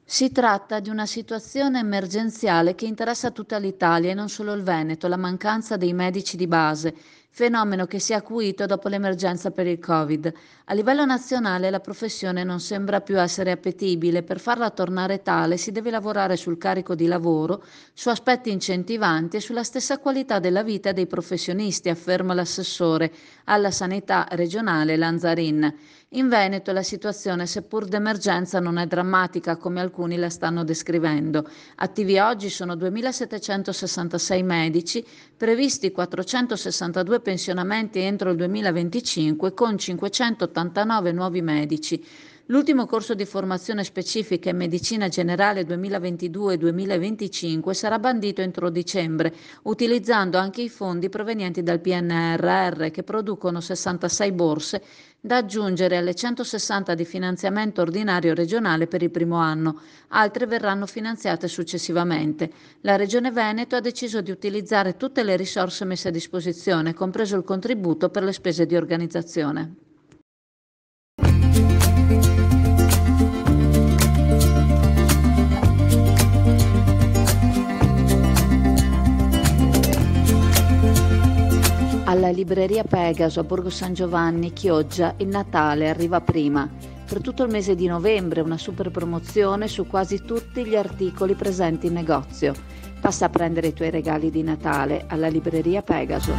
Si tratta di una situazione emergenziale che interessa tutta l'Italia e non solo il Veneto, la mancanza dei medici di base, fenomeno che si è acuito dopo l'emergenza per il Covid. A livello nazionale la professione non sembra più essere appetibile. Per farla tornare tale si deve lavorare sul carico di lavoro, su aspetti incentivanti e sulla stessa qualità della vita dei professionisti, afferma l'assessore alla sanità regionale Lanzarin. In Veneto la situazione, seppur d'emergenza, non è drammatica come alcuni la stanno descrivendo. Attivi oggi sono 2.766 medici, previsti 462 pensionamenti entro il 2025 con 589 nuovi medici. L'ultimo corso di formazione specifica in medicina generale 2022-2025 sarà bandito entro dicembre, utilizzando anche i fondi provenienti dal PNRR che producono 66 borse da aggiungere alle 160 di finanziamento ordinario regionale per il primo anno. Altre verranno finanziate successivamente. La Regione Veneto ha deciso di utilizzare tutte le risorse messe a disposizione, compreso il contributo per le spese di organizzazione. Alla libreria Pegaso a Borgo San Giovanni, Chioggia, il Natale arriva prima. Per tutto il mese di novembre una super promozione su quasi tutti gli articoli presenti in negozio. Passa a prendere i tuoi regali di Natale alla libreria Pegaso.